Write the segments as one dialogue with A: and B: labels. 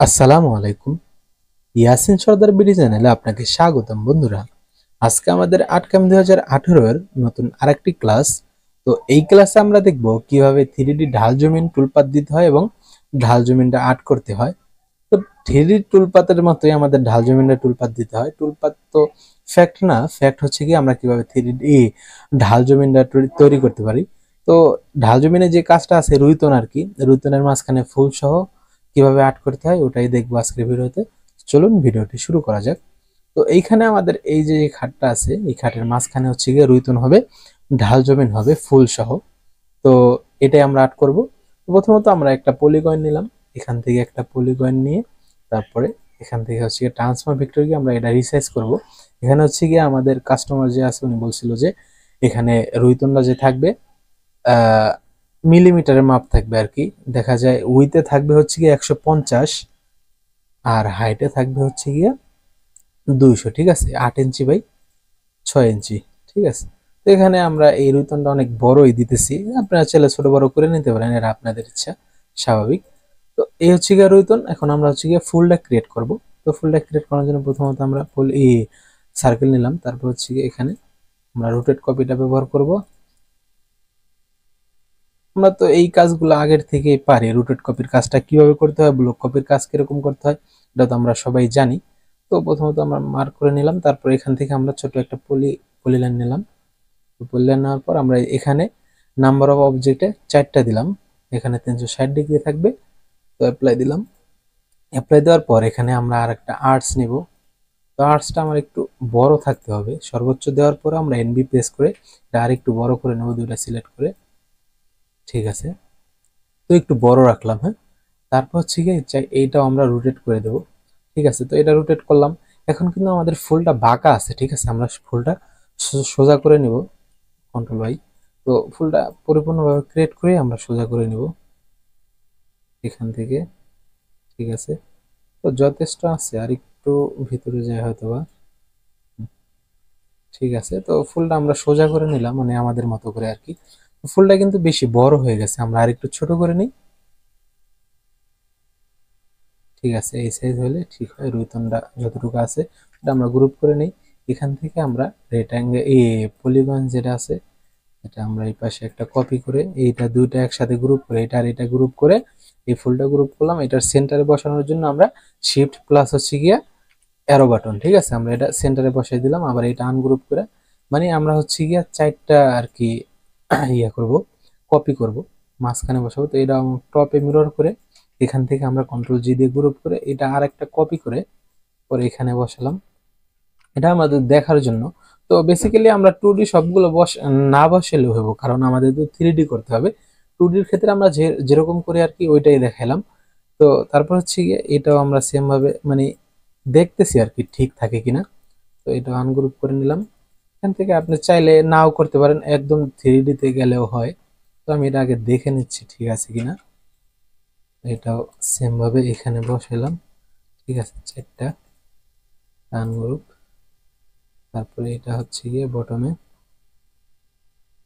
A: আসসালামু আলাইকুম। ইয়াসিন সর্দার বিডি চ্যানেলে আপনাকে স্বাগতম বন্ধুরা। আজকে আমাদের আটকাম 2018 এর নতুন আরেকটি ক্লাস। তো এই ক্লাসে আমরা দেখব কিভাবে 3D ঢাল জমিন টুলপাত দিতে হয় এবং ঢাল জমিনটা আর্ট করতে হয়। তো 3D টুলপাতের মতোই আমাদের ঢাল জমিনটা টুলপাত দিতে হয়। টুলপাত তো ফ্যাক্ট না, ফ্যাক্ট হচ্ছে কি আমরা কিভাবে 3D ঢাল জমিনটা তৈরি করতে পারি। তো ঢাল জমিনে যে কাজটা আছে রুইতন আর কি, রুইতনের মাঝখানে ফুল সহ কিভাবে আর্ট করতে হয় ওটাই দেখবো আজকের ভিডিওতে। চলুন ভিডিওটি শুরু করা যাক। তো এইখানে আমাদের এই যে খাটটা আছে, এই খাটের মাঝখানে হচ্ছে গিয়ে রুইতন হবে, ঢাল জমিন হবে ফুল সহ। তো এটাই আমরা আর্ট করব। প্রথমত আমরা একটা পলিগন নিলাম, এখান থেকে একটা পলিগন নিয়ে তারপরে এখান থেকে হচ্ছে গিয়ে ট্রান্সফর্ম ভেক্টর গিয়ে আমরা এটা রিসাইজ করব। এখানে হচ্ছে গিয়ে আমাদের কাস্টমার যে আছে উনি বলছিল যে এখানে রুইতনটা যে থাকবে মিলিমিটারের মাপ থাকবে আর কি। দেখা যায় উইতে থাকবে হচ্ছে গিয়ে 150 আর হাইটে থাকবে হচ্ছে গিয়ে 200, ঠিক আছে, 8 ইঞ্চি বাই 6 ইঞ্চি, ঠিক আছে। তো এখানে আমরা এই রুইতনটা অনেক বড়ই দিতেছি, আপনারা চাইলে ছোট বড় করে নিতে পারেন, এটা আপনাদের ইচ্ছা, স্বাভাবিক। তো এই হচ্ছে গিয়ে রুইতন। এখন আমরা হচ্ছে গিয়ে ফুলটা ক্রিয়েট করব। তো ফুলটা ক্রিয়েট করার জন্য প্রথমত আমরা ফুল এই সার্কেল নিলাম, তারপর হচ্ছে গিয়ে এখানে আমরা রোটেট কপিটা ব্যবহার করব। আমরা তো এই কাজগুলো আগের থেকেই পারি, রুটেড কপির কাজটা কিভাবে করতে হয়, ব্লক কপির কাজ কিরকম করতে হয় এটা তো আমরা সবাই জানি। তো প্রথমত আমরা মার্ক করে নিলাম, তারপর এখান থেকে আমরা ছোট একটা পলিলাইন নিলাম। পলিলাইন নেওয়ার পর আমরা এখানে নাম্বার অফ অবজেক্টে 4টা দিলাম, এখানে 360 ডিগ্রি থাকবে। তো অ্যাপ্লাই দিলাম। অ্যাপ্লাই দেওয়ার পর এখানে আমরা আর একটা আর্টস নিব। তো আর্টসটা আমার একটু বড় থাকতে হবে, সর্বোচ্চ দেওয়ার পরে আমরা এনবি প্রেস করে এটা আর একটু বড় করে নেব, দুইটা সিলেক্ট করে, ঠিক আছে। তো একটু বড় রাখলাম, হ্যাঁ। তারপর হচ্ছে কি এইটাও আমরা রোটেট করে দেব, ঠিক আছে। তো এটা রোটেট করলাম। এখন কিন্তু আমাদের ফুলটা বাঁকা আছে, ঠিক আছে, আমরা ফুলটা সোজা করে নিব, কন্ট্রোল বাই। তো ফুলটা পরিপূর্ণভাবে ক্রিয়েট করে আমরা সোজা করে নিব এখান থেকে, ঠিক আছে। তো যথেষ্ট আছে, আর একটু ভিতরে যায় হয়তো বা, ঠিক আছে। তো ফুলটা আমরা সোজা করে নিলাম, মানে আমাদের মতো করে আর কি। ফুলটা কিন্তু বেশি বড় হয়ে গেছে, আমরা আর একটু ছোট করে নিই, ঠিক আছে। এই সাইজ হলে ঠিক হয়। রুইতনটা যতটুকু আছে এটা আমরা গ্রুপ করে নিই। এখান থেকে আমরা রেক্ট্যাঙ্গেল এই পলিগন যেটা আছে এটা আমরা এই পাশে একটা কপি করে এইটা দুইটা একসাথে গ্রুপ করে এটা আর এটা গ্রুপ করে এই ফুলটা গ্রুপ করলাম। এটার সেন্টারে বসানোর জন্য আমরা শিফট প্লাস হচ্ছে গিয়া অ্যারো বাটন, ঠিক আছে, আমরা এটা সেন্টারে বসাই দিলাম। আবার এটা আনগ্রুপ করে, মানে আমরা হচ্ছে গিয়া 4টা আর কি ইয়া করব, কপি করব, মাঝখানে বসাবো। তো এটা টপে মিরর করে এখান থেকে আমরা কন্ট্রোল জি দিয়ে গ্রুপ করে এটা আর একটা কপি করে পরে এখানে বসালাম, এটা আমাদের দেখার জন্য। তো বেসিক্যালি আমরা 2D সবগুলো না বসালেও হবো, কারণ আমাদের তো 3D করতে হবে। 2Dর ক্ষেত্রে আমরা যেরকম করে আর কি ওইটাই দেখালাম। তো তারপর হচ্ছে গিয়ে এটাও আমরা সেম ভাবে মানে দেখতেছি আর কি ঠিক থাকে কিনা। তো এটা আনগ্রুপ করে নিলাম। এখান থেকে আপনি চাইলে নাও করতে পারেন, একদম 3D তে গেলেও হয়। তো আমি এটা আগে দেখে নিচ্ছি ঠিক আছে কিনা। এটাও সেম ভাবে এখানে বসালাম, ঠিক আছে, 4টা আনগ্রুপ। তারপরে এটা হচ্ছে গিয়ে বটমে,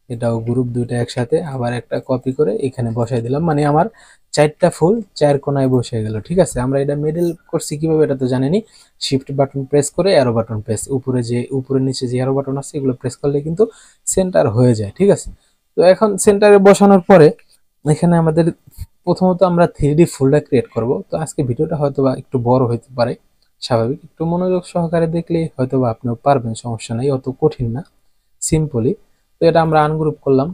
A: এটাও গ্রুপ দুইটা একসাথে আবার একটা কপি করে এখানে বসাই দিলাম, মানে আমার 4টা ফুল 4 কোনায় বসে গেল, ঠিক আছে। আমরা এটা মিডল করছি কিভাবে এটা তো জানেনি, শিফট বাটন প্রেস করে অ্যারো বাটন প্রেস, উপরে যে উপরে নিচে যে অ্যারো বাটন আছে এগুলো প্রেস করলে কিন্তু সেন্টার হয়ে যায়, ঠিক আছে। তো এখন সেন্টারে বসানোর পরে এখানে আমাদের প্রথমত আমরা 3D ফুলটা ক্রিয়েট করব। তো আজকে ভিডিওটা হয়তো বা একটু বড় হতে পারে, স্বাভাবিক, একটু মনোযোগ সহকারে দেখলে হয়তো বা আপনিও পারবেন, সমস্যা নাই, অত কঠিন না, সিম্পলি। তো এটা আমরা আনগ্রুপ করলাম।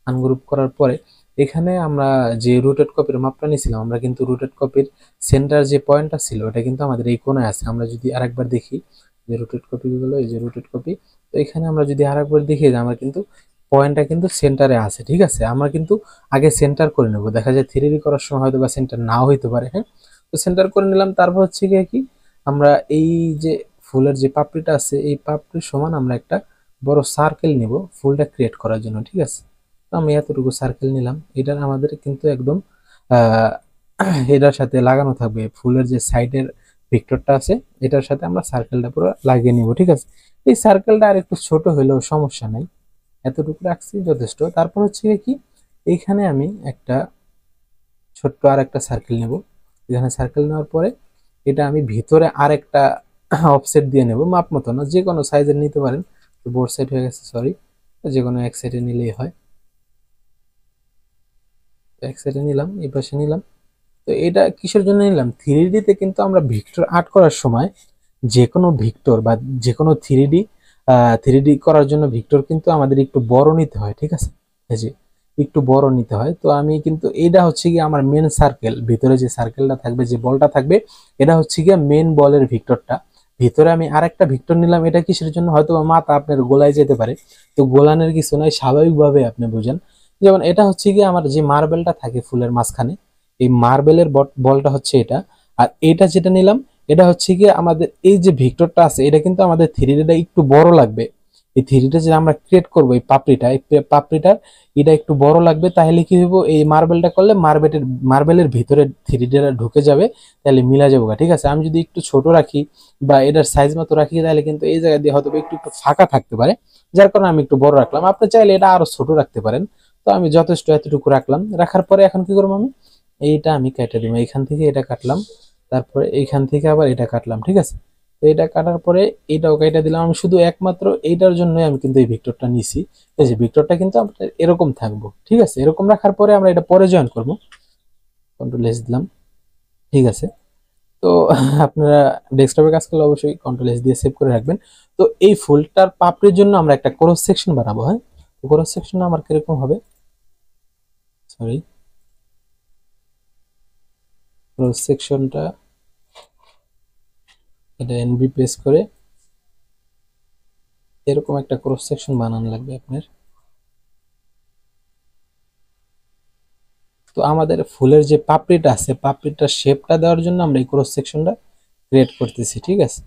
A: আনগ্রুপ করার পরে এখানে আমরা যে রুটেড কপির মাপটা নিয়েছিলাম, আমরা কিন্তু রুটেড কপির সেন্টার যে পয়েন্টটা ছিল এটা কিন্তু আমাদের এই কোণায় আছে। আমরা যদি আরেকবার দেখি যে রুটেড কপিগুলো, এই যে রুটেড কপি, তো এখানে আমরা যদি আরেকবার দেখি যে আমরা কিন্তু পয়েন্টটা কিন্তু সেন্টারে আছে, ঠিক আছে। আমরা কিন্তু আগে সেন্টার করে নেব, দেখা যায় 3D করার সময় হয়তো বা সেন্টার নাও হইতে পারে, হ্যাঁ। তো সেন্টার করে নিলাম। তারপর হচ্ছে গিয়ে কি আমরা এই যে ফুলের যে পাপড়িটা আছে এই পাপড়ির সমান আমরা একটা বড় সার্কেল নিব ফুলটা ক্রিয়েট করার জন্য, ঠিক আছে। তো আমি এতটুকু সার্কেল নিলাম, এটার আমাদের কিন্তু একদম আহ এটার সাথে লাগানো থাকবে, ফুলের যে সাইডের ভেক্টরটা আছে এটার সাথে আমরা সার্কেলটা পুরো লাগিয়ে নিব, ঠিক আছে। এই সার্কেলটা আর একটু ছোট হলেও সমস্যা নাই, এতটুকু রাখছি যথেষ্ট। তারপর হচ্ছে কি এইখানে আমি একটা ছোট্ট আর একটা সার্কেল নেব, এখানে সার্কেল নেওয়ার পরে এটা আমি ভিতরে আরেকটা অফসেট দিয়ে নেব, মাপ মতো না, যে কোনো সাইজের নিতে পারেন। তো বোর্ড সাইড হয়ে গেছে, সরি, যে কোনো এক সাইডে নিলেই হয়। এক সাইডে নিলাম, এই পাশে নিলাম। তো এটা কিসের জন্য নিলাম, 3D-তে কিন্তু আমরা ভিক্টর আর্ট করার সময় যে কোনো ভিক্টর বা যে কোনো 3D করার জন্য ভিক্টর কিন্তু আমাদের একটু বড় নিতে হয়, ঠিক আছে, এই যে একটু বড় নিতে হয়। তো আমি কিন্তু এটা হচ্ছে গিয়ে আমার মেন সার্কেল, ভিতরে যে সার্কেলটা থাকবে, যে বলটা থাকবে, এটা হচ্ছে গিয়ে মেন বলের ভিক্টরটা। ভিতরে আমি আরেকটা ভিক্টর নিলাম, এটা কিসের জন্য, হয়তো মাথা আপনার গোলায় যেতে পারে, তো গোলানের কিছু নয়, স্বাভাবিকভাবে আপনি বুঝেন। যেমন এটা হচ্ছে গিয়ে আমার যে মার্বেলটা থাকে ফুলের মাঝখানে, এই মার্বেলের বলটা হচ্ছে এটা। আর এটা যেটা নিলাম, এটা হচ্ছে গিয়ে আমাদের এই যে ভিক্টরটা আছে, এটা কিন্তু আমাদের 3D-টা একটু বড় লাগবে। এই 3D-টা যে আমরা ক্রিয়েট করবো, এই পাপড়িটা, এই পাপড়িটার এটা একটু বড় লাগবে। তাহলে কি হইব, এই মার্বেলটা করলে মার্বেলের ভিতরে 3D-টা ঢুকে যাবে, তাহলে মিলা যাবো, ঠিক আছে। আমি যদি একটু ছোট রাখি বা এটার সাইজ মতো রাখি, তাহলে কিন্তু এই জায়গা দিয়ে হয়তো একটু একটু ফাঁকা থাকতে পারে, যার কারণে আমি একটু বড় রাখলাম। আপনি চাইলে এটা আরো ছোট রাখতে পারেন। তো আমি যথেষ্ট এতটুকু রাখলাম। রাখার পরে এখন কি করবো, আমি এইটা আমি কেটে দিব, এইখান থেকে এটা কাটলাম, তারপরে এইখান থেকে আবার এটা কাটলাম, ঠিক আছে। তো এটা কাটার পরে এটাও কেটে দিলাম। আমি শুধু একমাত্র এইটার জন্যই আমি কিন্তু এই ভিক্টরটা নিছি। এই যে ভিক্টরটা কিন্তু আপনার এরকম থাকবো, ঠিক আছে। এরকম রাখার পরে আমরা এটা পরে জয়েন করবো, কন্ট্রোল এস দিলাম, ঠিক আছে। তো আপনারা ডেস্কটপে কাজ করলে অবশ্যই কন্ট্রোল এস দিয়ে সেভ করে রাখবেন। তো এই ফুলটার পাপড়ির জন্য আমরা একটা ক্রস সেকশন বানাবো, হ্যাঁ। তো ক্রস সেকশন আমার কিরকম হবে, সরি, ক্রস সেকশনটা এটা এনবি পেস্ট করে এরকম একটা ক্রস সেকশন বানানো লাগবে আপনার। তো আমাদের ফুলের যে পাপড়িটা আছে, পাপড়িটার শেপটা দেওয়ার জন্য আমরা এই ক্রস সেকশনটা ক্রিয়েট করতেছি, ঠিক আছে।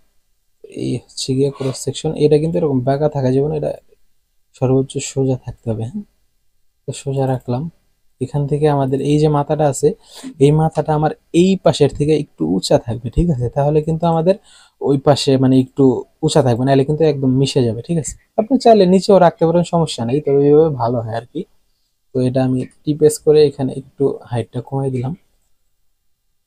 A: এই হচ্ছে গিয়ে ক্রস সেকশন। এটা কিন্তু এরকম বাঁকা থাকা যাবে না, এটা সর্বোচ্চ সোজা থাকতে হবে, হ্যাঁ। তো সোজা রাখলাম। এখান থেকে আমাদের এই যে মাথাটা আছে, এই মাথাটা আমার এই পাশের থেকে একটু উঁচা থাকবে, ঠিক আছে। তাহলে কিন্তু আমাদের ওই পাশে মানে একটু উঁচা থাকবে, নাহলে কিন্তু একদম মিশে যাবে, ঠিক আছে। আপনি চাইলে নিচেও রাখতে পারেন, সমস্যা নেই, তবে এইভাবে ভালো হয় আর কি। তো এটা আমি টিপেস করে এখানে একটু হাইটটা কমাই দিলাম,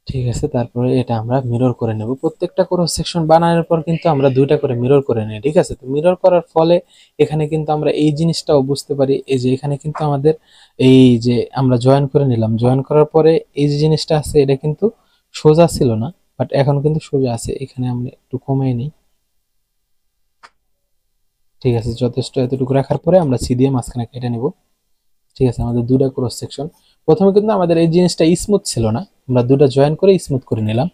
A: ঠিক আছে। তারপরে এটা আমরা মিরর করে নেব। প্রত্যেকটা ক্রস সেকশন বানানোর পর কিন্তু আমরা দুইটা করে মিরর করে নিই, ঠিক আছে। তো মিরর করার ফলে এখানে কিন্তু আমরা এই জিনিসটাও বুঝতে পারি, এই যে এখানে কিন্তু আমাদের এই যে আমরা জয়েন করে নিলাম, জয়েন করার পরে এই যে জিনিসটা আছে, এটা কিন্তু সোজা ছিল না, বাট এখন কিন্তু সোজা আছে। এখানে আমরা একটু কমিয়ে নিই, ঠিক আছে। যথেষ্ট এতটুকু রাখার পরে আমরা সি দিয়ে মাঝখানে কেটে নেব, ঠিক আছে। আমাদের দুটা ক্রস সেকশন, প্রথমে কিন্তু আমাদের এই জিনিসটা স্মুথ ছিল না, আমরা দুটা জয়েন করে স্মুথ করে নিলাম,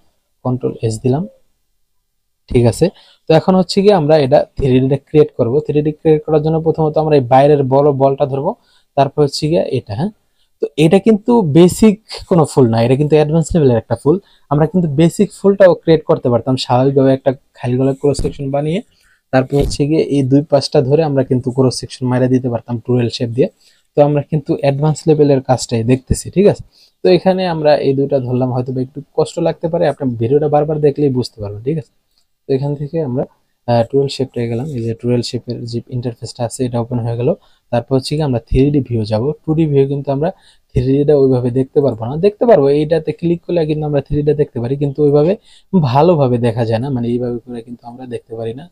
A: কন্ট্রোল এস দিলাম, ঠিক আছে। তো এখন হচ্ছে কি আমরা এটা 3D ক্রিয়েট করব। 3D ক্রিয়েট করার জন্য প্রথমত আমরা এই বাইরের বড় বলটা ধরবো, তারপর হচ্ছে গিয়ে এটা, হ্যাঁ। তো এটা কিন্তু বেসিক কোনো ফুল না, এটা কিন্তু অ্যাডভান্স লেভেলের একটা ফুল। আমরা কিন্তু বেসিক ফুলটাও ক্রিয়েট করতে পারতাম স্বাভাবিকভাবে, একটা খালি গলার ক্রস সেকশন বানিয়ে তারপর হচ্ছে গিয়ে এই দুই পাশটা ধরে আমরা কিন্তু ক্রস সেকশন মাইরা দিতে পারতাম টুয়েল শেপ দিয়ে। তো আমরা কিন্তু অ্যাডভান্স লেভেলের কাজটাই দেখতেছি, ঠিক আছে। তো এখানে আমরা এই দুইটা ধরলাম, হয়তো একটু কষ্ট লাগতে পারে, আপনি ভিডিওটা বারবার দেখলেই বুঝতে পারবেন, ঠিক আছে। তো এখান থেকে আমরা টুয়েলভ শেপটা গেলাম, এই যে টুয়েলভ শেপের যে ইন্টারফেসটা আছে এটা ওপেন হয়ে গেল। তারপর হচ্ছে কি আমরা 3D ভিউ যাব। 2D ভিউ কিন্তু আমরা 3Dটা ওইভাবে দেখতে পারবো না, দেখতে পারবো এইটাতে ক্লিক করলে কিন্তু আমরা 3Dটা দেখতে পারি, কিন্তু ওইভাবে ভালোভাবে দেখা যায় না, মানে এইভাবে করে কিন্তু আমরা দেখতে পারি না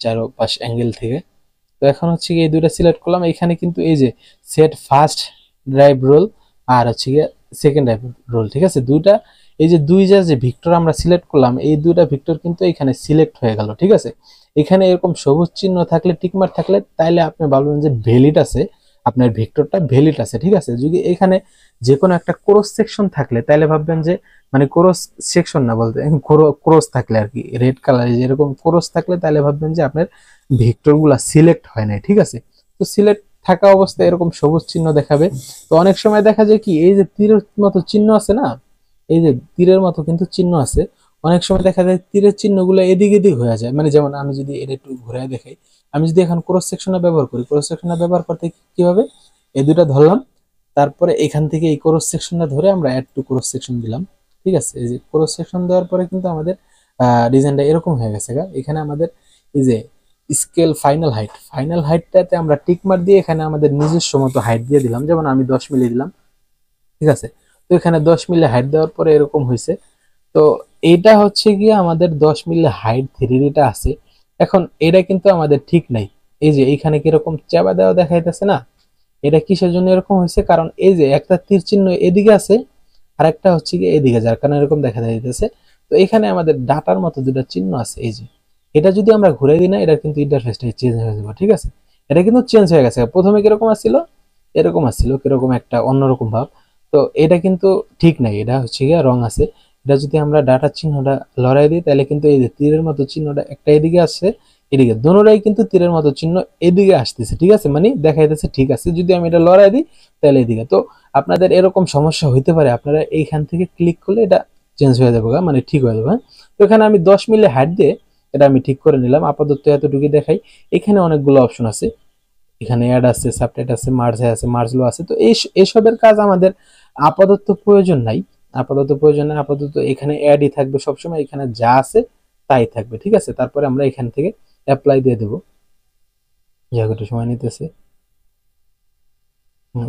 A: চারোপাশ অ্যাঙ্গেল থেকে। তো এখন হচ্ছে কি এই দুইটা সিলেক্ট করলাম, এখানে কিন্তু এই যে সেট ফার্স্ট ড্রাইভ রোল আর হচ্ছে গিয়ে সেকেন্ড ড্রাইভ রোল, ঠিক আছে। দুইটা এই যে দুইটা যে ভিক্টর আমরা সিলেক্ট করলাম, এই দুইটা ভিক্টর কিন্তু এখানে সিলেক্ট হয়ে গেল, ঠিক আছে। এখানে এরকম সবুজ চিহ্ন থাকলে, টিকমার্ক থাকলে, তাইলে আপনি বলবেন যে ভ্যালিড আছে, আপনার ভিক্টরটা ভ্যালিড আছে, ঠিক আছে। যদি এখানে যে কোনো একটা ক্রস সেকশন থাকলে, তাইলে ভাববেন যে মানে ক্রস সেকশন না বলতে ক্রস থাকলে আর কি, রেড কালার এরকম ক্রস থাকলে, তাহলে ভাববেন যে আপনার ভেক্টর গুলা সিলেক্ট হয় নাই, ঠিক আছে। তো সিলেক্ট থাকা অবস্থায় এরকম সবুজ চিহ্ন দেখাবে। তো অনেক সময় দেখা যায় কি, এই যে তীরের মতো চিহ্ন আছে না, এই যে তীরের মতো কিন্তু চিহ্ন আছে, অনেক সময় দেখা যায় তীরের চিহ্নগুলো এদিক এদিক হয়ে যায়। মানে যেমন আমি যদি এটা একটু ঘুরে দেখাই, আমি যদি এখন ক্রস সেকশনে ব্যবহার করি, ক্রস সেকশনে ব্যবহার করতে কি হবে, এই দুটা ধরলাম, তারপরে এখান থেকে এই ক্রস সেকশনটা ধরে আমরা অ্যাড টু ক্রস সেকশন দিলাম, ঠিক আছে। এই যে ক্রস সেকশন দেওয়ার পরে কিন্তু আমাদের ডিজাইনটা এরকম হয়ে গেছে। এখানে আমাদের এই যে স্কেল ফাইনাল হাইটটাতে আমরা টিক মার্ক দিয়ে এখানে আমাদের নিজস্ব মতো হাইট দিয়ে দিলাম, যেমন আমি 10 মিলি দিলাম, ঠিক আছে। তো এখানে 10 মিলি হাইট দেওয়ার পরে এরকম হয়েছে। তো এইটা হচ্ছে গিয়ে আমাদের 10 মিলি হাইট 3D আছে। এখন এটা কিন্তু আমাদের ঠিক নাই। এই যে এইখানে কিরকম চাপা দেওয়া দেখাইতেছে না, এটা কিসের জন্য এরকম হয়েছে, কারণ এই যে একটা তীর চিহ্ন এদিকে আছে আর একটা হচ্ছে গিয়ে এদিকে, যার কারণে এরকম দেখা যাইতেছে। তো এখানে আমাদের ডাটার মতো দুটো চিহ্ন আছে, এই যে এটা যদি আমরা ঘুরে দিই না, এটা কিন্তু ইন্টারফেসটা চেঞ্জ হয়ে যাবে। ঠিক আছে, এটা কিন্তু চেঞ্জ হয়ে গেছে। প্রথমে কিরকম আসছিল, এরকম আসছিল কিরকম একটা অন্যরকম ভাব। তো এটা কিন্তু ঠিক নাই, এটা হচ্ছে গিয়ে রং আছে। এটা যদি আমরা ডাটার চিহ্নটা লড়াই দিই, তাহলে কিন্তু এই যে তীরের মতো চিহ্নটা একটা এদিকে আসছে, এদিকে দোনোটাই কিন্তু তীরের মতো চিহ্ন এদিকে আসতেছে। ঠিক আছে, মানে দেখাইতেছে ঠিক আছে। যদি আমি এটা লড়াই দিই তাহলে এদিকে। তো আপনাদের এরকম সমস্যা হইতে পারে, আপনারা এইখান থেকে ক্লিক করলে এটা চেঞ্জ হয়ে যাবে, মানে ঠিক হয়ে যাবে। তো এখানে আমি 10 মিলি হাইট দিয়ে এটা আমি ঠিক করে নিলাম। আপাতত এতটুকু দেখাই। এখানে অনেকগুলো অপশন আছে, এখানে অ্যাড আছে, সাবটাইট আছে, মার্জ আছে, মার্জলো আছে। তো এইসবের কাজ আমাদের আপাতত প্রয়োজন নাই, আপাতত এখানে অ্যাডই থাকবে সবসময়, এখানে যা আছে তাই থাকবে। ঠিক আছে, তারপরে আমরা এখান থেকে অ্যাপ্লাই দিয়ে দেবো। একটু সময় নিতেছে,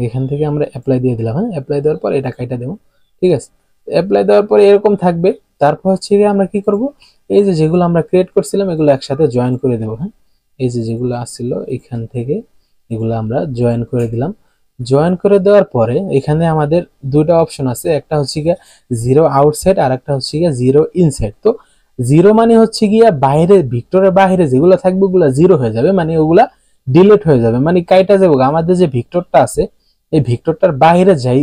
A: এখান থেকে আমরা অ্যাপ্লাই দিয়ে দিলাম। হ্যাঁ, অ্যাপ্লাই দেওয়ার পর এটা কাইটা দেবো। ঠিক আছে, অ্যাপ্লাই দেওয়ার পরে এরকম থাকবে। তারপর হচ্ছে গিয়ে আমরা কি করব, এই যে যেগুলো আমরা ক্রিয়েট করছিলাম এগুলো একসাথে জয়েন করে দেবো। হ্যাঁ, এই যে যেগুলো আসছিল এখান থেকে এগুলো আমরা জয়েন করে দিলাম। জয়েন করে দেওয়ার পরে এখানে আমাদের দুটো অপশন আছে, একটা হচ্ছে গিয়ে জিরো আউটসাইড আর একটা হচ্ছে গিয়ে জিরো ইনসাইড। তো জিরো মানে হচ্ছে গিয়া বাইরে, ভিক্টরের বাইরে যেগুলো থাকবে ওগুলা জিরো হয়ে যাবে, মানে ওগুলা ডিলিট হয়ে যাবে, মানে কাইটা যাবে। আমাদের যে ভিক্টরটা আছে এই ভিক্টরটার বাইরে যাই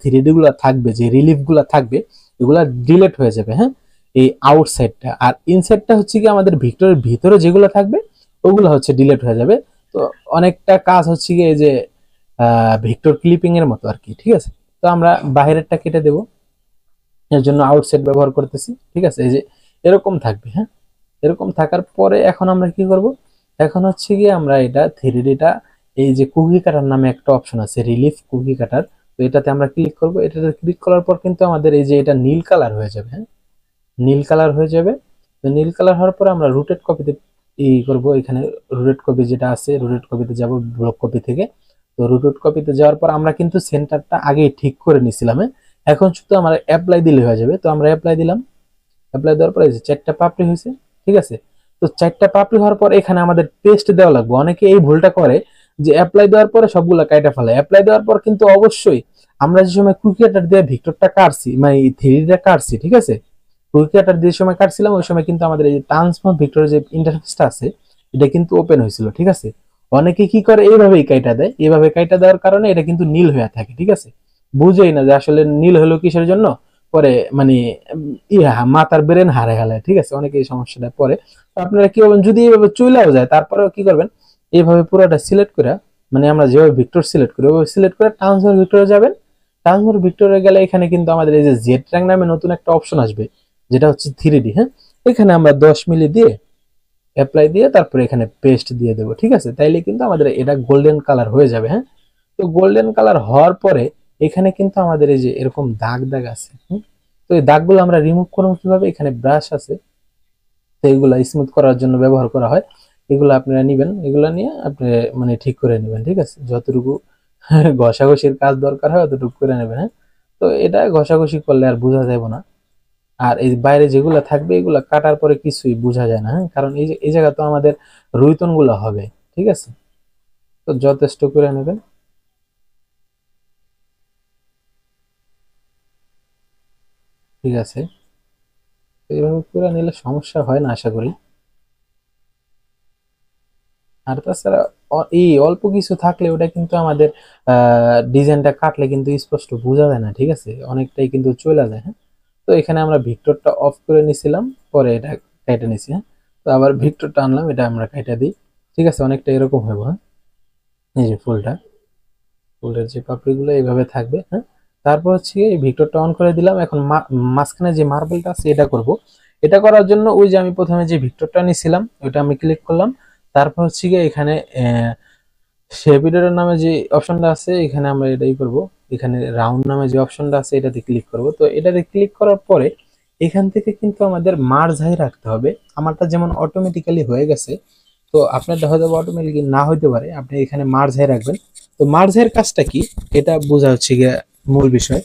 A: 3D গুলা থাকবে, যে রিলিফ গুলা থাকবে এগুলা ডিলিট হয়ে যাবে। হ্যাঁ, এই আউটসাইডটা। আর ইনসাইডটা হচ্ছে কি আমাদের ভিক্টরের ভিতরে যেগুলো থাকবে ওগুলো হচ্ছে ডিলিট হয়ে যাবে। তো অনেকটা কাজ হচ্ছে কি এই যে ভিক্টর ক্লিপিং এর মতো আর কি। ঠিক আছে, তো আমরা বাইরেরটা কেটে দেব, এর জন্য আউটসাইড ব্যবহার করতেছি। ঠিক আছে, এই যে এরকম থাকবে। হ্যাঁ, এরকম থাকার পরে এখন আমরা কি করব, এখন হচ্ছে গিয়ে আমরা এটা 3Dটা, এই যে কুকি কাটার নামে একটা অপশন আছে, রিলিফ কুকি কাটার। তো এটাতে আমরা ক্লিক করব। এটাতে ক্লিক করার পর কিন্তু আমাদের এই যে এটা নীল কালার হয়ে যাবে। হ্যাঁ, নীল কালার হয়ে যাবে। তো নীল কালার হওয়ার পর আমরা রুটেড কপিতে করব। এখানে রুটেড কপি যেটা আছে, রুটেড কপিতে যাব ব্লক কপি থেকে। তো রুটেড কপিতে যাওয়ার পর আমরা কিন্তু সেন্টারটা আগেই ঠিক করে নিছিলাম। এখন শুধু আমরা অ্যাপ্লাই দিলে হয়ে যাবে। তো আমরা অ্যাপ্লাই দিলাম। অ্যাপ্লাই দেওয়ার পর এই যে 4টা পাপড়ি হয়েছে। ঠিক আছে, তো 4টা পাপড়ি হওয়ার পর এখানে আমাদের পেস্ট দেওয়া লাগবে। অনেকে এই ভুলটা করে যে অ্যাপ্লাই দেওয়ার পরে সবগুলো কাটা ফেলে। অ্যাপ্লাই দেওয়ার পর কিন্তু অবশ্যই আমরা যে সময় কুকি কাটার দিয়ে ভিক্টরটা কাটছি, মানে 3Dটা কাটছি, ঠিক আছে, কুকি কাটার যে সময় কাটছিলাম ওই সময় কিন্তু আমাদের এই যে ট্রান্সফর্ম ভিক্টরের যে ইন্টারফেসটা আছে এটা কিন্তু ওপেন হয়েছিল। ঠিক আছে, অনেকে কি করে এইভাবেই কাইটা দেয়। এইভাবে কাইটা দেওয়ার কারণে এটা কিন্তু নীল হয়ে থাকে। ঠিক আছে, বুঝেই না যে আসলে নীল হলো কিসের জন্য, পরে মানে মাথার ব্রেন হারে হারায়। ঠিক আছে, অনেকে এই সমস্যাটা পরে। তো আপনারা কি করবেন, যদি এইভাবে চুইলাও যায় তারপরেও কি করবেন, এইভাবে পুরোটা সিলেক্ট করে, মানে আমরা যেভাবে ভিক্টর সিলেক্ট করি ওইভাবে সিলেক্ট করে ট্রান্সফার ভিক্টরে যাবেন। ট্রান্সফার ভিক্টরে গেলে এখানে কিন্তু আমাদের এই যে জেড ট্র্যাক নামে নতুন একটা অপশন আসবে, যেটা হচ্ছে 3D। হ্যাঁ, এখানে আমরা 10 মিলি দিয়ে অ্যাপ্লাই দিয়ে তারপরে এখানে পেস্ট দিয়ে দেবো। ঠিক আছে, তাইলে কিন্তু আমাদের এটা গোল্ডেন কালার হয়ে যাবে। হ্যাঁ, তো গোল্ডেন কালার হওয়ার পরে এখানে কিন্তু আমাদের এই যে এরকম দাগ দাগ আছে। তো এই দাগগুলো আমরা রিমুভ করবো কিভাবে, এখানে ব্রাশ আছে, তো এগুলো স্মুথ করার জন্য ব্যবহার করা হয়। এগুলো আপনারা নিবেন, এগুলো নিয়ে আপনি মানে ঠিক করে নেবেন। ঠিক আছে, যতটুকু ঘষাঘষির কাজ দরকার হয় অতটুকু করে নেবেন। হ্যাঁ, তো এটা ঘষাঘষি করলে আর বোঝা যাবে না। আর এই বাইরে যেগুলো থাকবে এগুলো কাটার পরে কিছুই বোঝা যায় না। হ্যাঁ, কারণ এই যে এই জায়গা তো আমাদের রুইতন গুলো হবে। ঠিক আছে, তো যথেষ্ট করে নেবেন। ঠিক আছে, এইভাবে করে নিলে সমস্যা হয় না আশা করি। আর তাছাড়া এই অল্প কিছু থাকলে ওটা কিন্তু আমাদের ডিজাইনটা কাটলে কিন্তু স্পষ্ট বোঝা যায় না। ঠিক আছে, অনেকটাই কিন্তু চলে যায়। হ্যাঁ, তো এখানে আমরা ভিক্টরটা অফ করে নিছিলাম, পরে এটা কেটে নিছি। হ্যাঁ, তো আবার ভিক্টরটা আনলাম, এটা আমরা কেটে দিই। ঠিক আছে, অনেকটা এরকম হবে। হ্যাঁ, এই যে ফুলের যে পাপড়িগুলো এইভাবে থাকবে। হ্যাঁ, তারপর হচ্ছে এই ভিক্টরটা অন করে দিলাম। এখন মাঝখানে যে মার্বেলটা আছে এটা করব। এটা করার জন্য ওই যে আমি প্রথমে যে ভিক্টরটা নিয়েছিলাম ওইটা আমি ক্লিক করলাম। তারপর হচ্ছে গিয়ে এখানে শেপ এডিটর নামে যে অপশনটা আছে এখানে আমরা এটাই করব। এখানে রাউন্ড নামে যে অপশনটা আছে এটাতে ক্লিক করব। তো এটাতে ক্লিক করার পরে এখান থেকে কিন্তু আমাদের মার্জ হাই রাখতে হবে। আমারটা যেমন অটোমেটিক্যালি হয়ে গেছে, তো আপনারটা হয়তো অটোমেটিক্যালি না হইতে পারে, আপনি এখানে মার্জ হাই রাখবেন। তো মার্জ হাইয়ের কাজটা কি এটা বোঝা হচ্ছে গিয়ে মূল বিষয়।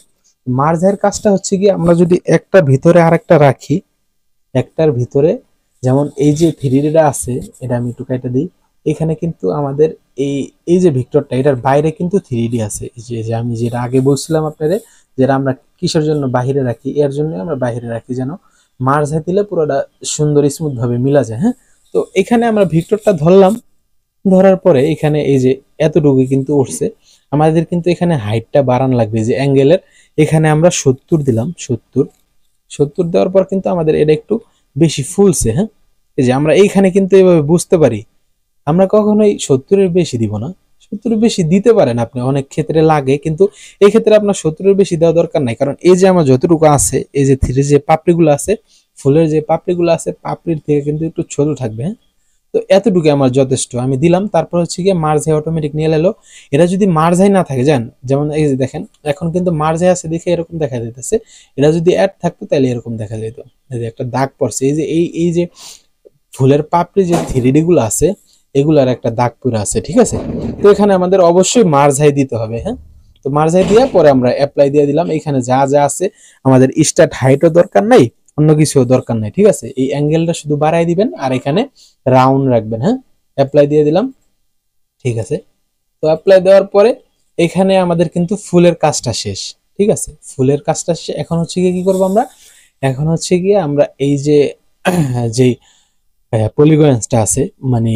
A: মার্জাইয়ের কাজটা হচ্ছে কি, আমরা যদি একটা ভিতরে আরেকটা রাখি, একটার ভিতরে যেমন এই যে 3D আছে, এটা আমি একটু কেটে দিই। এখানে কিন্তু আমাদের এই এই যে ভিক্টরটা, এটার বাইরে কিন্তু 3D আছে। এই যে আমি যেটা আগে বলছিলাম আপনাদের, যেটা আমরা কিসের জন্য বাহিরে রাখি, এর জন্য আমরা বাহিরে রাখি যেন মার্জাই দিলে পুরোটা সুন্দর স্মুথ ভাবে মিলা যায়। হ্যাঁ, তো এখানে আমরা ভিক্টরটা ধরলাম, ধরার পরে এখানে এই যে এতটুকু কিন্তু উঠছে, আমাদের কিন্তু এখানে হাইটটা বাড়ানো লাগবে যে অ্যাঙ্গেলের। এখানে আমরা 70 দিলাম, 70 দেওয়ার পর কিন্তু আমাদের এটা একটু বেশি ফুলছে। হ্যাঁ, এই যে আমরা এইখানে কিন্তু এভাবে বুঝতে পারি, আমরা কখনোই 70-এর বেশি দিব না। 70-এর বেশি দিতে পারেন আপনি, অনেক ক্ষেত্রে লাগে, কিন্তু এই ক্ষেত্রে আপনার 70-এর বেশি দেওয়া দরকার নাই, কারণ এই যে আমার যতটুকু আছে, এই যে থ্রি যে পাপড়িগুলো আছে, ফুলের যে পাপড়িগুলো আছে, পাপড়ির থেকে কিন্তু একটু ছোট থাকবে। হ্যাঁ, তো এতটুকু আমার যথেষ্ট, আমি দিলাম। তারপর হচ্ছে গিয়ে মার্জাই অটোমেটিক নিয়ে এলো। এটা যদি মার্জাই না থাকে, যান যেমন এই যে দেখেন এখন কিন্তু মার্জাই আছে দেখে এরকম দেখা যাইতেছে, এটা যদি অ্যাড থাকতো তাহলে এরকম দেখা যেত। এই যে একটা দাগ পড়ছে, এই যে এই যে ফুলের পাপড়ি যে 3D গুলো আছে, এগুলার একটা দাগ পুরো আছে। ঠিক আছে, তো এখানে আমাদের অবশ্যই মার্জাই দিতে হবে। হ্যাঁ, তো মার্জাই দিয়ে পরে আমরা অ্যাপ্লাই দিয়ে দিলাম। এখানে যা যা আছে, আমাদের স্টার্ট হাইটও দরকার নাই, অন্য কিছু দরকার নাই। ঠিক আছে, এই অ্যাঙ্গেলটা শুধু বাড়াই দিবেন আর এখানে রাউন্ড রাখবেন। হ্যাঁ, অ্যাপ্লাই দিয়ে দিলাম। ঠিক আছে, তো অ্যাপ্লাই দেওয়ার পরে এখানে আমাদের কিন্তু ফুলের কাজটা শেষ। ঠিক আছে, ফুলের কাজটা শেষ। এখন হচ্ছে গিয়ে কি করবো আমরা, এখন হচ্ছে গিয়ে আমরা এই যে যেই পলিগনসটা আছে, মানে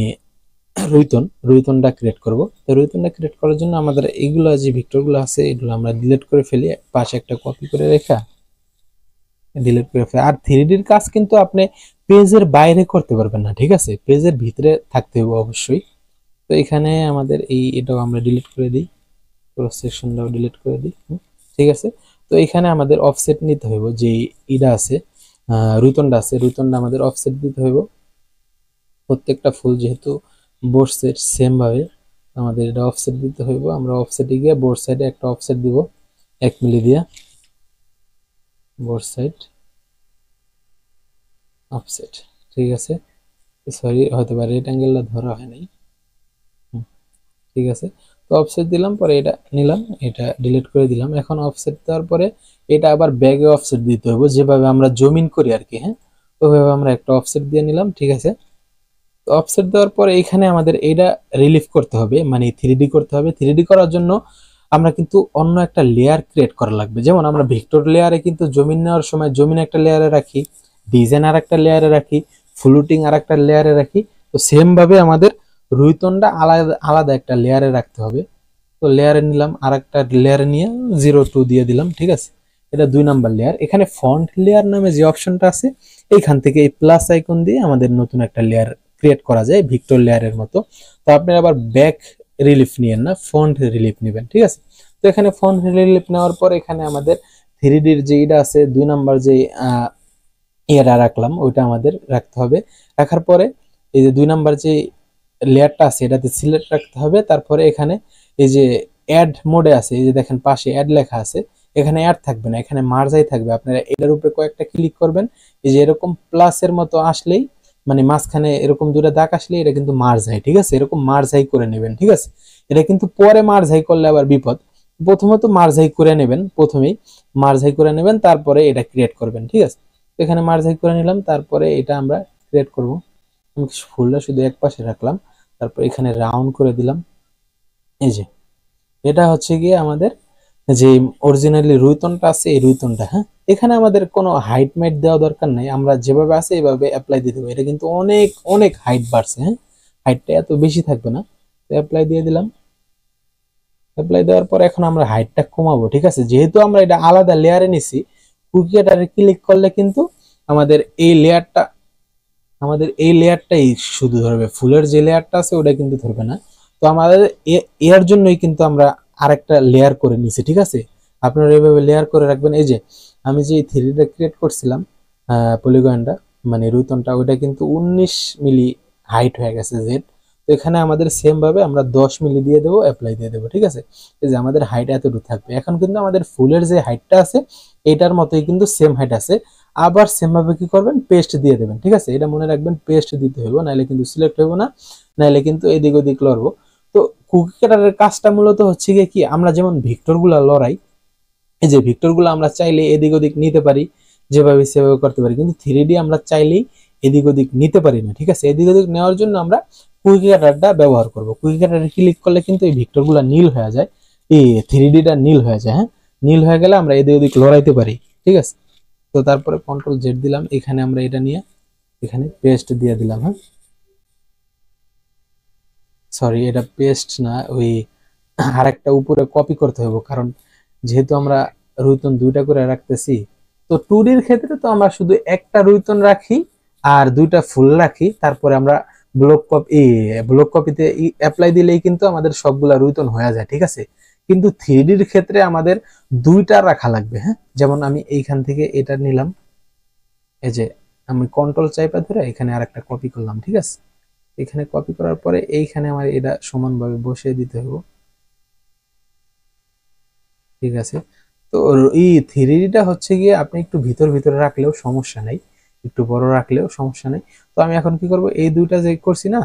A: রুইতনটা ক্রিয়েট করব। তো রুইতনটা ক্রিয়েট করার জন্য আমাদের এইগুলো যে ভিক্টরগুলো আছে, এগুলো আমরা ডিলিট করে ফেলি, পাশে একটা কপি করে রেখা ডিলিট করে ফেলি। আর 3Dর কাজ কিন্তু আপনি পেজের বাইরে করতে পারবেন না। ঠিক আছে, পেজের ভিতরে থাকতে হবে অবশ্যই। তো এখানে আমাদের এটাও আমরা ডিলিট করে দিই, পুরো সেকশনটাও ডিলিট করে দিই। ঠিক আছে, তো এখানে আমাদের অফসেট নিতে হইব, যে ইটা আছে রুইতনটা আছে, রুইতনটা আমাদের অফসেট দিতে হইব। প্রত্যেকটা ফুল যেহেতু বোর্ড সেট সেম ভাবে আমাদের এটা অফসেট দিতে হইব। আমরা অফসেটে গিয়ে বোর্ড সাইডে একটা অফসেট দিব 1 মিলি দিয়ে, বোর্ড সাইড অফসেট। ঠিক আছে, সরি হয়তো বা রেড অ্যাঙ্গেলটা ধরা হয় নাই। ঠিক আছে, তো অফসেট দিলাম, পরে এটা নিলাম, এটা ডিলিট করে দিলাম। এখন অফসেট দেওয়ার পরে এটা আবার ব্যাগে অফসেট দিতে হবে, যেভাবে আমরা জমিন করি আর কি। হ্যাঁ, ওইভাবে আমরা একটা অফসেট দিয়ে নিলাম। ঠিক আছে, তো অফসেট দেওয়ার পরে এখানে আমাদের এইটা রিলিফ করতে হবে, মানে 3D করতে হবে। 3D করার জন্য আমরা কিন্তু অন্য একটা লেয়ার ক্রিয়েট করা লাগবে। যেমন আমরা ভিক্টর লেয়ারে কিন্তু জমিন নেওয়ার সময় জমিন একটা লেয়ারে রাখি, ডিজাইন আর একটা লেয়ারে রাখি, ফ্লুটিং আর একটা লেয়ারে রাখি। তো সেম ভাবে আমাদের রুইতনটা আলাদা আলাদা একটা লেয়ারে রাখতে হবে। তো লেয়ারে নিলাম, আর একটা লেয়ারে নিয়ে 0 2 দিয়ে দিলাম। ঠিক আছে, এটা 2 নাম্বার লেয়ার। এখানে ফন্ট লেয়ার নামে যে অপশনটা আছে, এইখান থেকে এই প্লাস আইকন দিয়ে আমাদের নতুন একটা লেয়ার ক্রিয়েট করা যায় ভিক্টর লেয়ারের মতো। তো আপনি আবার ব্যাক রিলিফ নিয়েন না, ফন্ট রিলিফ নেবেন। ঠিক আছে, তো এখানে ফন্ট রিলিফ নেওয়ার পর এখানে আমাদের 3Dর যে এটা আছে 2 নাম্বার যে ইয়েটা রাখলাম, ওইটা আমাদের রাখতে হবে। রাখার পরে এই যে 2 নাম্বার যে লেয়ারটা আছে, এটাতে সিলেক্ট রাখতে হবে। তারপরে এখানে এই যে অ্যাড মোডে আছে, এই যে দেখেন পাশে অ্যাড লেখা আছে, এখানে অ্যাড থাকবে না, এখানে মার্জাই থাকবে। আপনারা এটার উপরে কয়েকটা ক্লিক করবেন, এই যে এরকম প্লাসের মতো আসলেই, মানে মাঝখানে এরকম দুটো দাগ আসলে এটা কিন্তু মার্জাই। ঠিক আছে, এরকম মার্জাই করে নেবেন। ঠিক আছে, এটা কিন্তু পরে মার্জাই করলে আবার বিপদ। প্রথমত মার্জাই করে নেবেন, প্রথমেই মার্জাই করে নেবেন, তারপরে এটা ক্রিয়েট করবেন। ঠিক আছে, তো এখানে মার্জাই করে নিলাম, তারপরে এটা আমরা ক্রিয়েট করব। আমি ফুলটা শুধু এক পাশে রাখলাম, তারপর এখানে রাউন্ড করে দিলাম। এই যে এটা হচ্ছে গিয়ে আমাদের যে অরিজিনালি রুইতনটা আছে, এই রুইতনটা। হ্যাঁ, এখানে আমাদের কোনো হাইট মাইট দেওয়া দরকার নাই, আমরা যেভাবে আছে এইভাবে অ্যাপ্লাই দিয়ে দেবো। এটা কিন্তু অনেক অনেক হাইট বাড়ছে। হ্যাঁ, হাইটটা এত বেশি থাকবে না। তো অ্যাপ্লাই দিয়ে দিলাম। অ্যাপ্লাই দেওয়ার পর এখন আমরা হাইটটা কমাবো। ঠিক আছে, যেহেতু আমরা এটা আলাদা লেয়ারে নিছি, কুকিটারে ক্লিক করলে কিন্তু আমাদের এই লেয়ারটা শুধু ধরবে, ফুলের যে লেয়ারটা আছে ওটা কিন্তু ধরবে না। তো আমাদের এর জন্যই কিন্তু আমরা আরেকটা লেয়ার করে নিছি। ঠিক আছে, আপনারা এইভাবে লেয়ার করে রাখবেন। এই যে আমি যে 3Dটা ক্রিয়েট করছিলাম পলিগনটা, মানে রুইতনটা, ওইটা কিন্তু 19 মিলি হাইট হয়ে গেছে জেড। তো এখানে আমাদের সেম ভাবে আমরা 10 মিলি দিয়ে দেবো, অ্যাপ্লাই দিয়ে দেবো। ঠিক আছে, এই যে আমাদের হাইট এতটুকু থাকবে। এখন কিন্তু আমাদের ফুলের যে হাইটটা আছে এটার মতোই কিন্তু সেম হাইট আছে। আবার সেম ভাবে কি করবেন, পেস্ট দিয়ে দেবেন। ঠিক আছে, এটা মনে রাখবেন, পেস্ট দিতে হইব, নাহলে কিন্তু সিলেক্ট হইব না, নাহলে কিন্তু এদিক ওদিক লড়বো। তো কুকি কাটারের কাজটা মূলত হচ্ছে গিয়ে কি, আমরা যেমন ভিক্টর গুলা লড়াই, এই যে ভিক্টরগুলো আমরা চাইলে এদিক ওদিক নিতে পারি, যেভাবে সেভাবে করতে পারি, কিন্তু 3D আমরা চাইলেই এদিক ওদিক নিতে পারি না। ঠিক আছে, এদিক ওদিক নেওয়ার জন্য আমরা কুইক কাটারটা ব্যবহার করব। কুইক কাটারে ক্লিক করলে কিন্তু এই ভিক্টরগুলো নীল হয়ে যায়, এই 3Dটা নীল হয়ে যায়। হ্যাঁ, নীল হয়ে গেলে আমরা এদিক ওদিক লড়াইতে পারি। ঠিক আছে, তো তারপরে কন্ট্রোল জেড দিলাম, এখানে আমরা এটা নিয়ে এখানে পেস্ট দিয়ে দিলাম। হ্যাঁ, সরি, এটা পেস্ট না, ওই আরেকটা উপরে কপি করতে হবে, কারণ যেহেতু আমরা রুইতন দুইটা করে রাখতেছি, তো 2Dর ক্ষেত্রে তো আমরা শুধু একটা রুইতন রাখি আর দুইটা ফুল রাখি, তারপরে আমরা ব্লক কপিতে অ্যাপ্লাই দিলেই কিন্তু আমাদের সবগুলা রুইতন হয়ে যায়। ঠিক আছে, কিন্তু 3Dর ক্ষেত্রে আমাদের দুইটা রাখা লাগবে। হ্যাঁ, যেমন আমি এইখান থেকে এটা নিলাম, এই যে আমি কন্ট্রোল চাইপা ধরে এখানে আরেকটা কপি করলাম। ঠিক আছে, এখানে কপি করার পরে এইখানে আমার এটা সমানভাবে বসিয়ে দিতে হবে। ঠিক আছে, তো এই 3Dটা হচ্ছে গিয়ে আপনি একটু ভিতরে রাখলেও সমস্যা নাই, একটু বড় রাখলেও সমস্যা নেই। তো আমি এখন কি করব, এই দুইটা যে করছি না,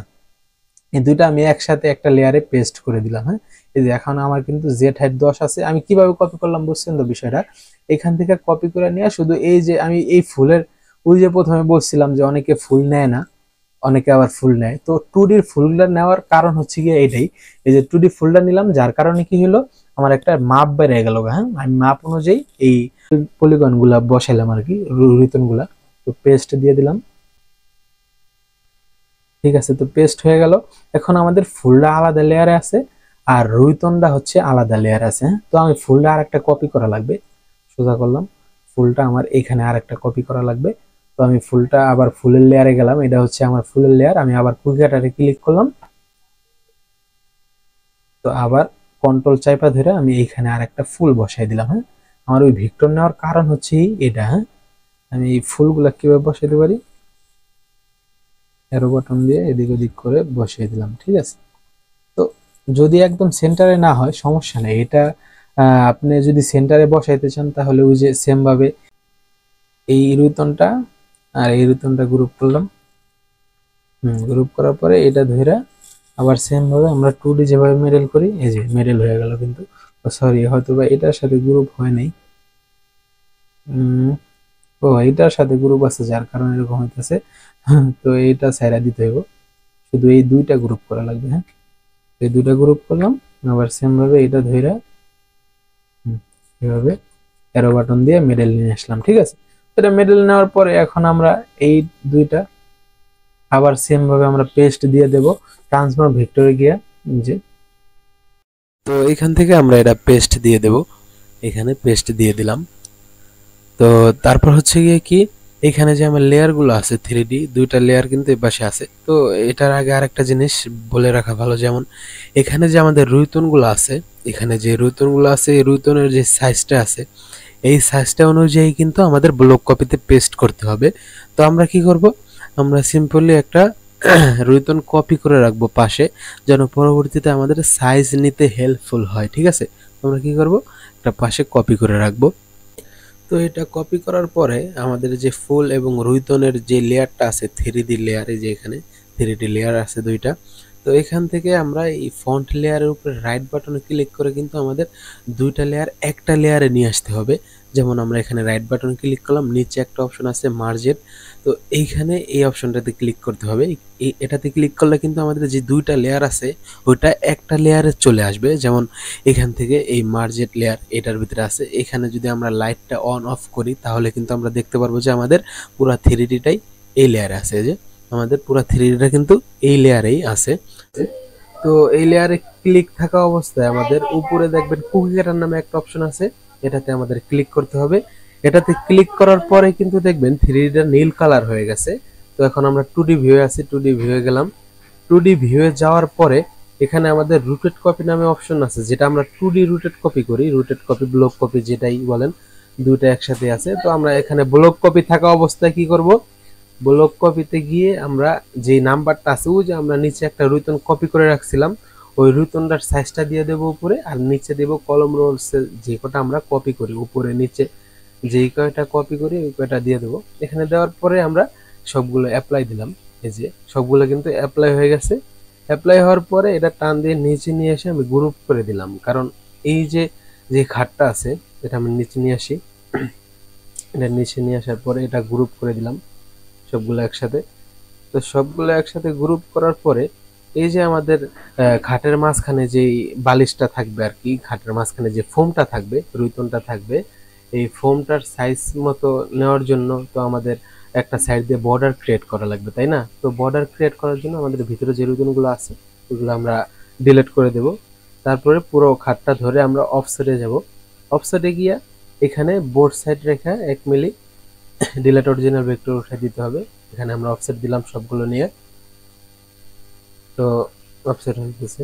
A: এই দুইটা আমি একসাথে একটা লেয়ারে পেস্ট করে দিলাম। হ্যাঁ, এই যে এখন আমার কিন্তু জেড হাইট 10 আছে। আমি কিভাবে কপি করলাম বুঝছেন তো বিষয়টা? এখান থেকে কপি করে নিয়ে শুধু এই যে আমি এই ফুলের, ওই যে প্রথমে বলছিলাম যে অনেকে ফুল নেয় না, অনেকে আবার ফুল নেয়, তো 2Dর ফুলটা নেওয়ার কারণ হচ্ছে গিয়ে এইটাই। এই যে 2D ফুলটা নিলাম, যার কারণে কি হলো, আমার একটা মাপ বেড়ে গেল। হ্যাঁ, আমি মাপ অনুযায়ী এই পলিগন গুলা বসাইলাম আর কি, রিতন গুলা। তো পেস্ট দিয়ে দিলাম। ঠিক আছে, তো পেস্ট হয়ে গেল। এখন আমাদের ফুলটা আলাদা লেয়ারে আছে আর রুইতনটা হচ্ছে আলাদা লেয়ার আছে। হ্যাঁ, তো আমি ফুলটা আর একটা কপি করা লাগবে, সোজা করলাম, ফুলটা আমার এখানে আর একটা কপি করা লাগবে। তো আমি ফুলটা আবার ফুলের লেয়ারে গেলাম, এটা হচ্ছে আমার ফুলের লেয়ার, আমি আবার কুইকাটারে ক্লিক করলাম। তো আবার কন্ট্রোল চাইপা ধরে আমি এইখানে আর একটা ফুল বসাই দিলাম। হ্যাঁ, আমার ওই ভিক্টর নেওয়ার কারণ হচ্ছে এটা। হ্যাঁ, আমি এই ফুলগুলা কিভাবে বসাইতে পারি, এরো বাটন দিয়ে এদিক ওদিক করে বসিয়ে দিলাম। ঠিক আছে, তো যদি একদম সেন্টারে না হয় সমস্যা নেই, এটা আপনি যদি সেন্টারে বসাইতে চান তাহলে ওই যে সেম ভাবে এই রুতনটা আর এই রুতনটা গ্রুপ করলাম। গ্রুপ করার পরে এটা ধরে আবার সেম ভাবে আমরা 2D যেভাবে মেডেল করি, এই যে মেডেল হয়ে গেল, কিন্তু সরি হয়তো বা এটার সাথে গ্রুপ হয় নাই। ও, এটার সাথে গ্রুপ আছে যার কারণে এরকম হইতেছে। তো এইটা ছাইরা দিতে হইব, শুধু এই দুইটা গ্রুপ করা লাগবে। হ্যাঁ, এই দুইটা গ্রুপ করলাম, আবার সেম ভাবে এটা ধইরা এভাবে অ্যারো বাটন দিয়ে মেডেল নিয়ে আসলাম। ঠিক আছে, এটা মেডেল নেওয়ার পরে এখন আমরা এই দুইটা আবার সেম ভাবে আমরা পেস্ট দিয়ে দেব ট্রান্সফর্ম ভেক্টরে গিয়া, যে তো এখান থেকে আমরা এটা পেস্ট দিয়ে দেব, এখানে পেস্ট দিয়ে দিলাম। তো তারপর হচ্ছে গিয়ে কি, এখানে যে আমার লেয়ার গুলো আছে 3D দুইটা লেয়ার কিন্তু এই পাশে আছে। তো এটার আগে আরেকটা জিনিস বলে রাখা ভালো, যেমন এখানে যে আমাদের রুইতন গুলো আছে, এখানে যে রুইতন গুলো আছে, এই রুইতনের যে সাইজটা আছে, এই সাইজটা অনুযায়ী কিন্তু আমাদের ব্লক কপিতে পেস্ট করতে হবে। তো আমরা কি করব, আমরা সিম্পলি একটা রুইতন কপি করে রাখবো পাশে, যেন পরবর্তীতে আমাদের সাইজ নিতে হেল্পফুল হয়। ঠিক আছে, আমরা কি করব, একটা পাশে কপি করে রাখবো। তো এটা কপি করার পরে আমাদের যে ফুল এবং রুইতনের যে লেয়ারটা আছে 3D লেয়ারে, যে এখানে 3D লেয়ার আছে দুইটা, তো এখান থেকে আমরা এই ফন্ট লেয়ারের উপরে রাইট বাটনে ক্লিক করে কিন্তু আমাদের দুইটা লেয়ার একটা লেয়ারে নিয়ে আসতে হবে। যেমন আমরা এখানে রাইট বাটন ক্লিক করলাম, নিচে একটা অপশন আছে মার্জের, তো এইখানে এই অপশনটাতে ক্লিক করতে হবে। এটাতে ক্লিক করলে কিন্তু আমাদের যে দুইটা লেয়ার আছে ওইটা একটা লেয়ারে চলে আসবে। যেমন এখান থেকে এই মার্জেট লেয়ার এটার ভিতরে আছে, এখানে যদি আমরা লাইটটা অন অফ করি তাহলে কিন্তু আমরা দেখতে পারবো যে আমাদের পুরো 3Dটাই এই লেয়ারে আছে, যে আমাদের পুরো 3Dটা কিন্তু এই লেয়ারেই আছে। তো এই লেয়ারে ক্লিক থাকা অবস্থায় আমাদের উপরে দেখবেন কুকি কাটার নামে একটা অপশন আছে, এটাতে আমাদের ক্লিক করতে হবে। এটাতে ক্লিক করার পরে কিন্তু দেখবেন 3Dটা নীল কালার হয়ে গেছে। তো এখন আমরা 2D ভিউয়ে আছি, 2D ভিউয়ে গেলাম। 2D ভিউয়ে যাওয়ার পরে এখানে আমাদের রুটেড কপি নামে অপশন আছে, যেটা আমরা 2D রুটেড কপি করি, রুটেড কপি ব্লক কপি যেটাই বলেন, দুইটা একসাথে আছে। তো আমরা এখানে ব্লক কপি থাকা অবস্থায় কি করব, ব্লক কপিতে গিয়ে আমরা যে নাম্বারটা আছে, ওই যে আমরা নিচে একটা রুইতন কপি করে রাখছিলাম, ওই রুইতনটার সাইজটা দিয়ে দেবো উপরে, আর নিচে দেব কলম রোলস যে কটা আমরা কপি করি, উপরে নিচে যেই কয়টা কপি করি ওই কয়টা দিয়ে দেবো। এখানে দেওয়ার পরে আমরা সবগুলো অ্যাপ্লাই দিলাম, এই যে সবগুলো কিন্তু অ্যাপ্লাই হয়ে গেছে। অ্যাপ্লাই হওয়ার পরে এটা টান দিয়ে নিচে নিয়ে এসে আমি গ্রুপ করে দিলাম, কারণ এই যে যে খাটটা আছে এটা আমি নিচে নিয়ে আসি। এটা নিচে নিয়ে আসার পরে এটা গ্রুপ করে দিলাম সবগুলো একসাথে। তো সবগুলো একসাথে গ্রুপ করার পরে এই যে আমাদের খাটের মাঝখানে যেই বালিশটা থাকবে আর কি, খাটের মাঝখানে যে ফোমটা থাকবে, রুইতনটা থাকবে, এই ফোমটার সাইজ মতো নেওয়ার জন্য তো আমাদের একটা সাইড দিয়ে বর্ডার ক্রিয়েট করা লাগবে, তাই না? তো বর্ডার ক্রিয়েট করার জন্য আমাদের ভিতরে যে রুইতনগুলো আছে ওগুলো আমরা ডিলিট করে দেব। তারপরে পুরো খাটটা ধরে আমরা অফসেটে যাব। অফসেটে গিয়া এখানে বোর্ড সাইড রেখা 1 মিলি ডিলেট অরিজিনাল ভেক্টর উঠে দিতে হবে। এখানে আমরা অফসেট দিলাম সবগুলো নিয়ে। তো অফসেট হয়ে গেছে।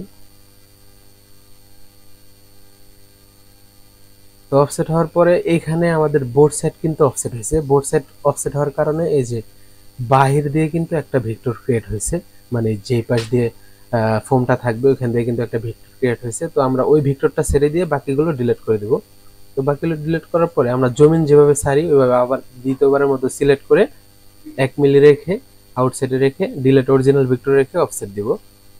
A: তো অফসেট হওয়ার পরে এখানে আমাদের বোর্ড সাইড কিন্তু অফসেট হয়েছে। বোর্ড সাইড অফসেট হওয়ার কারণে এই যে বাহির দিয়ে কিন্তু একটা ভেক্টর ক্রিয়েট হয়েছে, মানে যেই পাশ দিয়ে ফোমটা থাকবে ওইখান দিয়ে কিন্তু একটা ভেক্টর ক্রিয়েট হয়েছে। তো আমরা ওই ভেক্টরটা ছেড়ে দিয়ে বাকিগুলো ডিলিট করে দেব। তো বাকিগুলো ডিলিট করার পরে আমরা জমিন যেভাবে সারি ওইভাবে আবার দ্বিতীয়বারের মতো সিলেক্ট করে 1 মিলি রেখে আউটসাইডে রেখে ডিলেট অরিজিনাল ভেক্টর রেখে অফসেট দিব।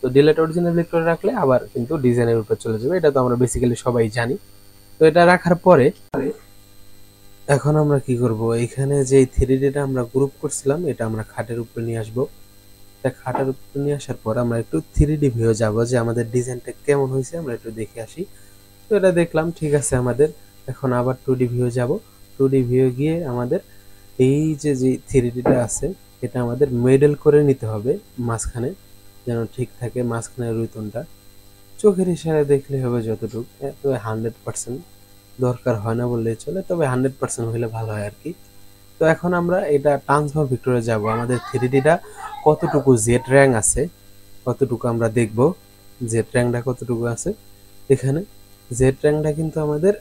A: তো ডিলেট অরিজিনাল ভেক্টর রাখলে আবার কিন্তু ডিজাইনের উপর চলে যাবে, এটা তো আমরা বেসিক্যালি সবাই জানি। তো এটা রাখার পরে এখন আমরা কি করব, এখানে যে 3Dটা আমরা গ্রুপ করছিলাম এটা আমরা খাটের উপরে নিয়ে আসব। এটা খাটের উপরে নিয়ে আসার পর আমরা একটু 3D ভিউ যাব যে আমাদের ডিজাইনটা কেমন হয়েছে আমরা একটু দেখে আসি। তো এটা দেখলাম ঠিক আছে আমাদের। এখন আবার 2D ভিউ যাব। 2D ভিউ গিয়ে আমাদের এই যে 3Dটা আছে এটা আমাদের মেডেল করে নিতে হবে মাঝখানে, যেন ঠিক থাকে মাঝখানের রুইতনটা। চোখের ইশারায় দেখলে হবে যতটুকু, তবে 100% দরকার হয় না বললেই চলে, তবে 100% হলে ভালো হয় আর কি। তো এখন আমরা এটা ট্রান্সফর্ম ভিক্টরে যাব। আমাদের 3Dটা কতটুকু জেড র্যাঙ্ক আছে কতটুকু আমরা দেখব, জেড র্যাঙ্কটা কতটুকু আছে। এখানে জেড র্যাঙ্কটা কিন্তু আমাদের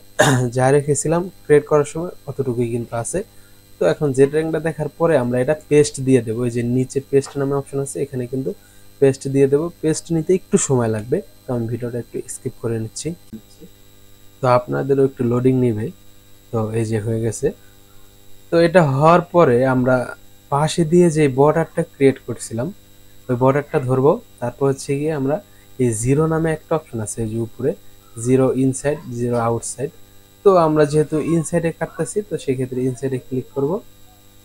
A: যা রেখেছিলাম ক্রিয়েট করার সময় অতটুকুই কিন্তু আছে। তো এখন জেড র্যাঙ্কটা দেখার পরে আমরা এটা পেস্ট দিয়ে দেবো। এই যে নিচে পেস্ট নামে অপশন আছে, এখানে কিন্তু পেস্ট দিয়ে দেবো। পেস্ট নিতে একটু সময় লাগবে, তো আমি ভিডিওটা একটু স্কিপ করে নিচ্ছি। তো আপনাদেরও একটু লোডিং নেবে। তো এই যে হয়ে গেছে। তো এটা হওয়ার পরে আমরা পাশে দিয়ে যে বর্ডারটা ক্রিয়েট করছিলাম ওই বর্ডারটা ধরবো। তারপর হচ্ছে গিয়ে আমরা এই জিরো নামে একটা অপশন আছে এই যে উপরে, জিরো ইনসাইড জিরো আউটসাইড। তো আমরা যেহেতু ইনসাইডে কাটতেছি তো সেক্ষেত্রে ইনসাইডে ক্লিক করব।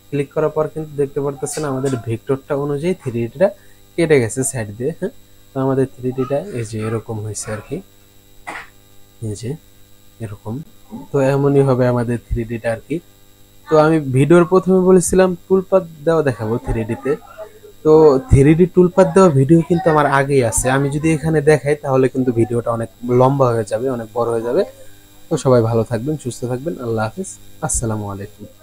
A: ক্লিক করার পর কিন্তু দেখতে পারতেছেন আমাদের ভেক্টরটা অনুযায়ী 3Dটা কেটে গেছে সাইড দিয়ে। হ্যাঁ, তো আমাদের 3Dটা এই যে এরকম হয়েছে আর কি, এই যে এরকম। তো এমনই হবে আমাদের 3Dটা আর কি। তো আমি ভিডিওর প্রথমে বলেছিলাম টুলপাথ দেওয়া দেখাবো 3Dতে। তো 3D টুলপাথ দেওয়া ভিডিও কিন্তু আমার আগেই আছে, আমি যদি এখানে দেখাই তাহলে কিন্তু ভিডিওটা অনেক লম্বা হয়ে যাবে, অনেক বড় হয়ে যাবে। তো সবাই ভালো থাকবেন, সুস্থ থাকবেন, আল্লাহ হাফিজ, আসসালামু আলাইকুম।